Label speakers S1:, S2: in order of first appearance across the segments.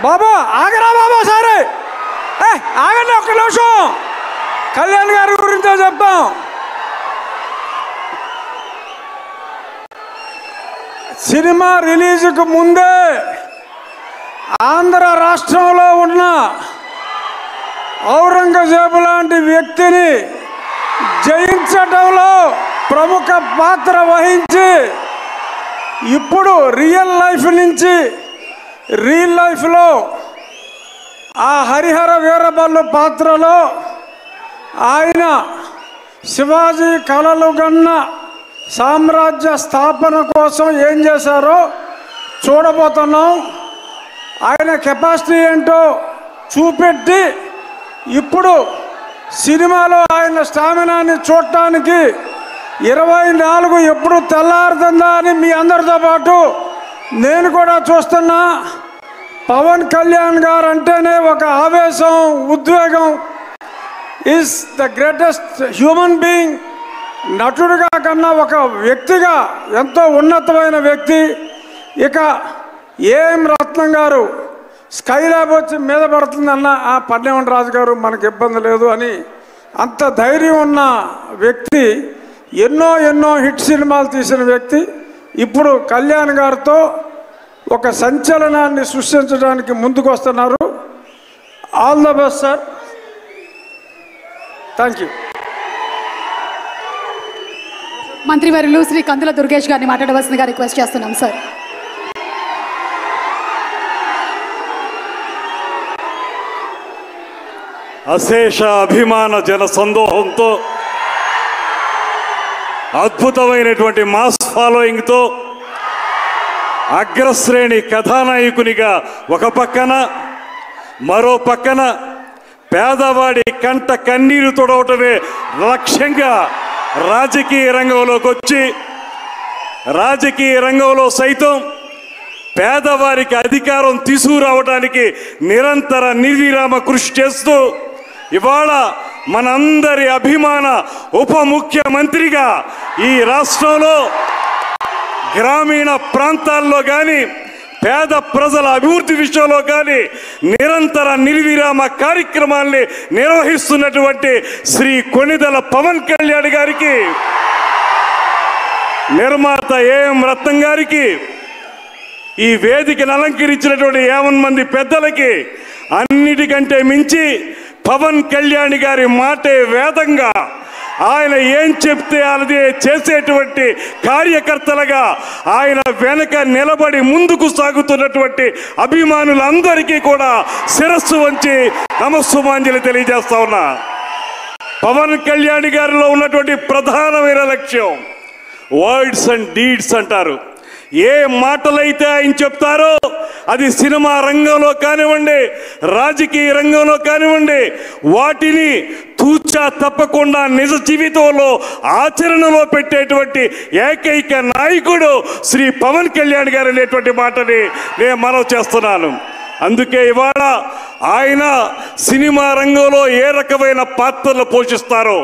S1: బాబా ఆగరా బాబా సరే ఆగండి ఒక్క నిమిషం కళ్యాణ్ గారి గురించో చెప్తాం. సినిమా రిలీజ్కు ముందే ఆంధ్ర రాష్ట్రంలో ఉన్న ఔరంగజేబు లాంటి వ్యక్తిని జయించడంలో ప్రముఖ పాత్ర వహించి ఇప్పుడు రియల్ లైఫ్ నుంచి రియల్ లైఫ్లో ఆ హరిహర వీరబల్లు పాత్రలో ఆయన శివాజీ కలలు గన్న సామ్రాజ్య స్థాపన కోసం ఏం చేశారో చూడబోతున్నాం. ఆయన కెపాసిటీ ఏంటో చూపెట్టి ఇప్పుడు సినిమాలో ఆయన స్టామినాని చూడటానికి 24 ఎప్పుడు తెల్లారుతుందా అని మీ అందరితో పాటు నేను కూడా చూస్తున్నా. పవన్ కళ్యాణ్ గారు అంటేనే ఒక ఆవేశం, ఉద్వేగం. Is the greatest human being. నటుడిగా కన్నా ఒక వ్యక్తిగా ఎంతో ఉన్నతమైన వ్యక్తి. ఇక ఏఎం రత్నం గారు స్కైలాబ్ వచ్చి మీద పడుతుందన్న పన్నెండు రాజు గారు మనకు ఇబ్బంది లేదు అని అంత ధైర్యం ఉన్న వ్యక్తి, ఎన్నో హిట్ సినిమాలు తీసిన వ్యక్తి ఇప్పుడు కళ్యాణ్ గారితో ఒక సంచలనాన్ని సృష్టించడానికి ముందుకు వస్తున్నారు. All the best sir. Thank you.
S2: మంత్రివర్యులు శ్రీ కందుల దుర్గేష్ గారిని మాట్లాడవలసిందిగా రిక్వెస్ట్ చేస్తున్నాం సార్.
S3: అశేష అభిమాన జన సందోహంతో అద్భుతమైనటువంటి మాస్ ఫాలోయింగ్తో అగ్రశ్రేణి కథానాయకునిగా ఒక పక్కన, మరో పక్కన పేదవాడి కంట కన్నీరు తొడవటమే లక్ష్యంగా రాజకీయ రంగంలోకి వచ్చి రాజకీయ రంగంలో సైతం పేదవారికి అధికారం తీసుకురావడానికి నిరంతర నిర్విరామ కృషి చేస్తూ ఇవాళ మనందరి అభిమాన ఉప ముఖ్యమంత్రిగా ఈ రాష్ట్రంలో గ్రామీణ ప్రాంతాల్లో కానీ పేద ప్రజల అభివృద్ధి విషయంలో కానీ నిరంతర నిర్విరామ కార్యక్రమాల్ని నిర్వహిస్తున్నటువంటి శ్రీ కొణిదెల పవన్ కళ్యాణ్ గారికి, నిర్మాత ఏఎం రత్నం గారికి, ఈ వేదికను అలంకరించినటువంటి 50 మంది పెద్దలకి, అన్నిటికంటే మించి పవన్ కళ్యాణ్ గారి మాటే వేదంగా ఆయన ఏం చెప్తే అదే చేసేటువంటి కార్యకర్తలుగా ఆయన వెనక నిలబడి ముందుకు సాగుతున్నటువంటి అభిమానులందరికీ కూడా శిరస్సు వంచి నమస్సుమాంజలి తెలియజేస్తా ఉన్నా. పవన్ కళ్యాణ్ గారిలో ఉన్నటువంటి ప్రధానమైన లక్ష్యం వర్డ్స్ అండ్ డీడ్స్ అంటారు. ఏ మాటలైతే ఆయన చెప్తారో అది సినిమా రంగంలో కానివ్వండి, రాజకీయ రంగంలో కానివ్వండి, వాటిని తూచా తప్పకుండా నిజ జీవితంలో ఆచరణలో పెట్టేటువంటి ఏకైక నాయకుడు శ్రీ పవన్ కళ్యాణ్ గారు అనేటువంటి మాటని నేను మనవి చేస్తున్నాను. అందుకే ఇవాళ ఆయన సినిమా రంగంలో ఏ రకమైన పాత్రలు పోషిస్తారో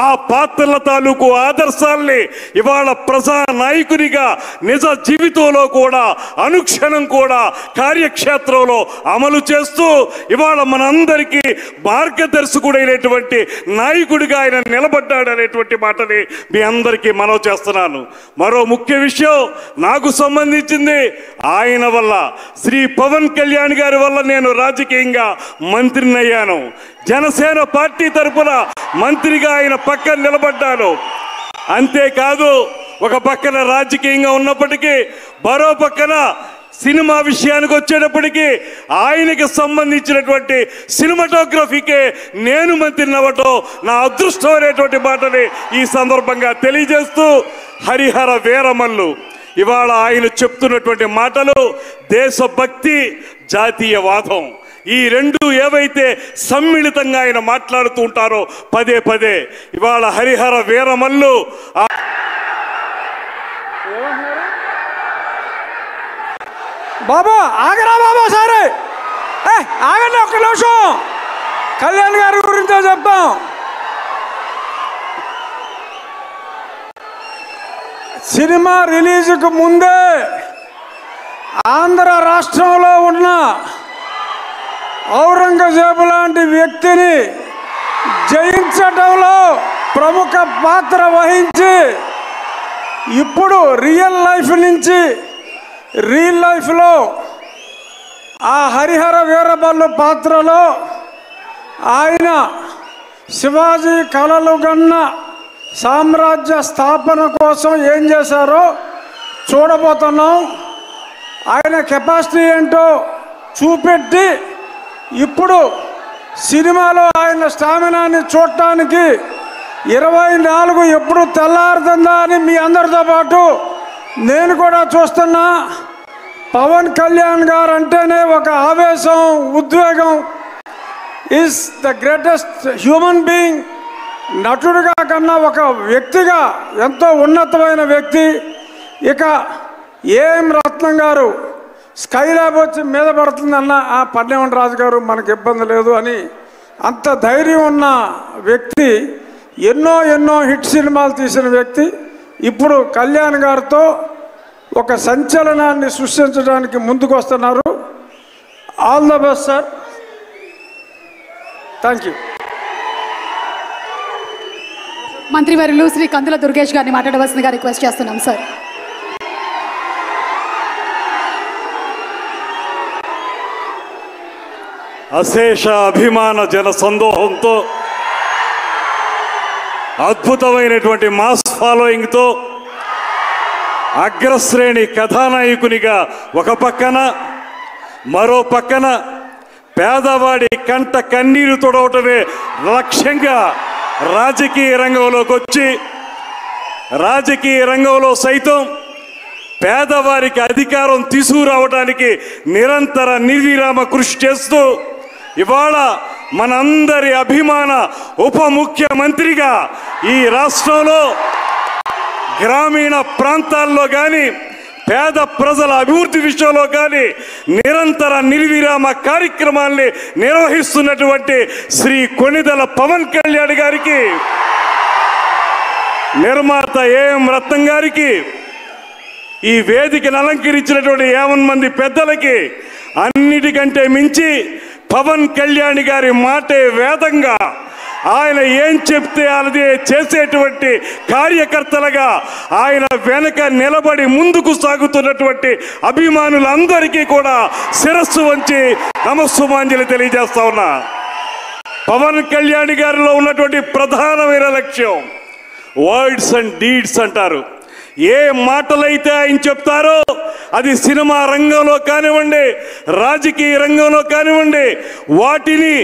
S3: ఆ పాత్రల తాలూకు ఆదర్శాల్ని ఇవాళ ప్రజా నాయకునిగా నిజ జీవితంలో కూడా అనుక్షణం కూడా కార్యక్షేత్రంలో అమలు చేస్తూ ఇవాళ మనందరికీ మార్గదర్శకుడైనటువంటి నాయకుడిగా ఆయన నిలబడ్డాడు అనేటువంటి మాటని మీ అందరికీ మనవి చేస్తున్నాను. మరో ముఖ్య విషయం నాకు సంబంధించింది, ఆయన వల్ల శ్రీ పవన్ కళ్యాణ్ గారి వల్ల నేను రాజకీయంగా మంత్రిని అయ్యాను. జనసేన పార్టీ తరఫున మంత్రిగా ఆయన పక్కన నిలబడ్డాను. అంతేకాదు ఒక పక్కన రాజకీయంగా ఉన్నప్పటికీ మరో పక్కన సినిమా విషయానికి వచ్చేటప్పటికీ ఆయనకి సంబంధించినటువంటి సినిమాటోగ్రఫీకే నేను మంత్రిని అవ్వటం నా అదృష్టం అనేటువంటి మాటని ఈ సందర్భంగా తెలియజేస్తూ, హరిహర వీరమల్లు ఇవాళ ఆయన చెప్తున్నటువంటి మాటలు దేశభక్తి, జాతీయవాదం, ఈ రెండు ఏవైతే సమ్మిళితంగా ఆయన మాట్లాడుతూ ఉంటారో పదే పదే ఇవాళ హరిహర వీరమల్లు
S1: బాబా ఆగరా బాబా సరే ఆగండి ఒక్క నిమిషం కళ్యాణ్ గారి గురించో చెప్తాం. సినిమా రిలీజ్కు ముందే ఆంధ్ర రాష్ట్రంలో ఉన్న ఔరంగజేబు లాంటి వ్యక్తిని జయించడంలో ప్రముఖ పాత్ర వహించి ఇప్పుడు రియల్ లైఫ్ నుంచి రియల్ లైఫ్లో ఆ హరిహర వీరబల్లు పాత్రలో ఆయన శివాజీ కలలు గన్న సామ్రాజ్య స్థాపన కోసం ఏం చేశారో చూడబోతున్నాం. ఆయన కెపాసిటీ ఏంటో చూపెట్టి ఇప్పుడు సినిమాలో ఆయన స్టామినాని చూడటానికి 24 ఎప్పుడు తెల్లారుతుందా అని మీ అందరితో పాటు నేను కూడా చూస్తున్నా. పవన్ కళ్యాణ్ గారు అంటేనే ఒక ఆవేశం, ఉద్వేగం. Is the greatest human being. నటుడిగా కన్నా ఒక వ్యక్తిగా ఎంతో ఉన్నతమైన వ్యక్తి. ఇక ఏం రత్నం గారు స్కైలాబ్ వచ్చి మీద పడుతుందన్న ఆ పన్నెవన్ రాజు గారు మనకు ఇబ్బంది లేదు అని అంత ధైర్యం ఉన్న వ్యక్తి, ఎన్నో హిట్ సినిమాలు తీసిన వ్యక్తి ఇప్పుడు కళ్యాణ్ గారితో ఒక సంచలనాన్ని సృష్టించడానికి ముందుకు వస్తున్నారు. All the best sir. Thank you.
S2: మంత్రివర్యులు శ్రీ కందుల దుర్గేష్ గారిని మాట్లాడవలసిందిగా రిక్వెస్ట్ చేస్తున్నాం సార్.
S3: అశేష అభిమాన జన సందోహంతో, అద్భుతమైనటువంటి మాస్ ఫాలోయింగ్తో, అగ్రశ్రేణి కథానాయకునిగా ఒక పక్కన, మరో పక్కన పేదవాడి కంట కన్నీరు తొడవటమే లక్ష్యంగా రాజకీయ రంగంలోకి వచ్చి, రాజకీయ రంగంలో సైతం పేదవారికి అధికారం తీసుకురావడానికి నిరంతర నిర్విరామ కృషి చేస్తూ ఇవాళ మనందరి అభిమాన ఉప ముఖ్యమంత్రిగా ఈ రాష్ట్రంలో గ్రామీణ ప్రాంతాల్లో కానీ పేద ప్రజల అభివృద్ధి విషయంలో కానీ నిరంతర నిర్విరామ కార్యక్రమాల్ని నిర్వహిస్తున్నటువంటి శ్రీ కొణిదెల పవన్ కళ్యాణ్ గారికి, నిర్మాత ఏఎం రత్నం గారికి, ఈ వేదికను అలంకరించినటువంటి 50 మంది పెద్దలకి, అన్నిటికంటే మించి పవన్ కళ్యాణ్ గారి మాటే వేదంగా ఆయన ఏం చెప్తే అది చేసేటువంటి కార్యకర్తలుగా ఆయన వెనక నిలబడి ముందుకు సాగుతున్నటువంటి అభిమానులందరికీ కూడా శిరస్సు వంచి నమస్సుమాంజలి తెలియజేస్తా ఉన్నా. పవన్ కళ్యాణ్ గారిలో ఉన్నటువంటి ప్రధానమైన లక్ష్యం వర్డ్స్ అండ్ డీడ్స్ అంటారు. ఏ మాటలైతే ఆయన చెప్తారో అది సినిమా రంగంలో కానివ్వండి, రాజకీయ రంగంలో కానివ్వండి, వాటిని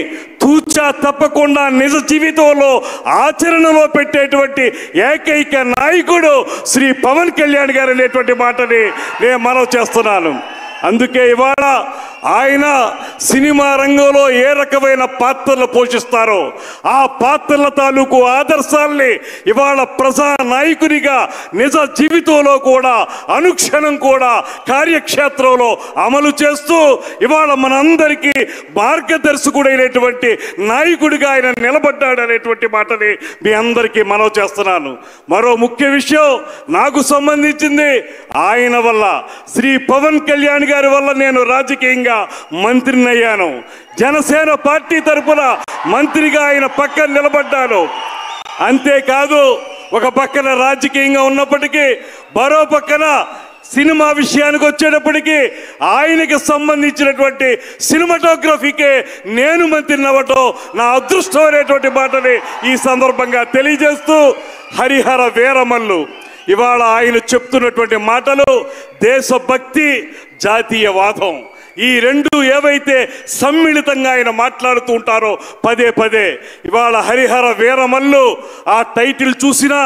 S3: తూచా తప్పకుండా నిజ జీవితంలో ఆచరణలో పెట్టేటువంటి ఏకైక నాయకుడు శ్రీ పవన్ కళ్యాణ్ గారు అనేటువంటి మాటని నేను మనవి చేస్తున్నాను. అందుకే ఇవాళ ఆయన సినిమా రంగంలో ఏ రకమైన పాత్రలు పోషిస్తారో ఆ పాత్రల తాలూకు ఆదర్శాల్ని ఇవాళ ప్రజా నాయకునిగా నిజ జీవితంలో కూడా అనుక్షణం కూడా కార్యక్షేత్రంలో అమలు చేస్తూ ఇవాళ మనందరికీ మార్గదర్శకుడైనటువంటి నాయకుడిగా ఆయన నిలబడ్డాడు అనేటువంటి మాటని మీ అందరికీ మనవి చేస్తున్నాను. మరో ముఖ్య విషయం నాకు సంబంధించింది, ఆయన వల్ల శ్రీ పవన్ కళ్యాణ్ గారి వల్ల నేను రాజకీయంగా మంత్రిని అయ్యాను. జనసేన పార్టీ తరఫున మంత్రిగా ఆయన పక్కన నిలబడ్డాను. అంతేకాదు ఒక పక్కన రాజకీయంగా ఉన్నప్పటికీ మరో పక్కన సినిమా విషయానికి వచ్చేటప్పటికీ ఆయనకి సంబంధించినటువంటి సినిమాటోగ్రఫీకే నేను మంత్రిని అవ్వటం నా అదృష్టం అనేటువంటి మాటని ఈ సందర్భంగా తెలియజేస్తూ, హరిహర వీరమల్లు ఇవాళ ఆయన చెప్తున్నటువంటి మాటలు దేశభక్తి, జాతీయవాదం, ఈ రెండు ఏవైతే సమ్మిళితంగా ఆయన మాట్లాడుతూ ఉంటారో పదే పదే, ఇవాళ హరిహర వీరమల్లు ఆ టైటిల్ చూసినా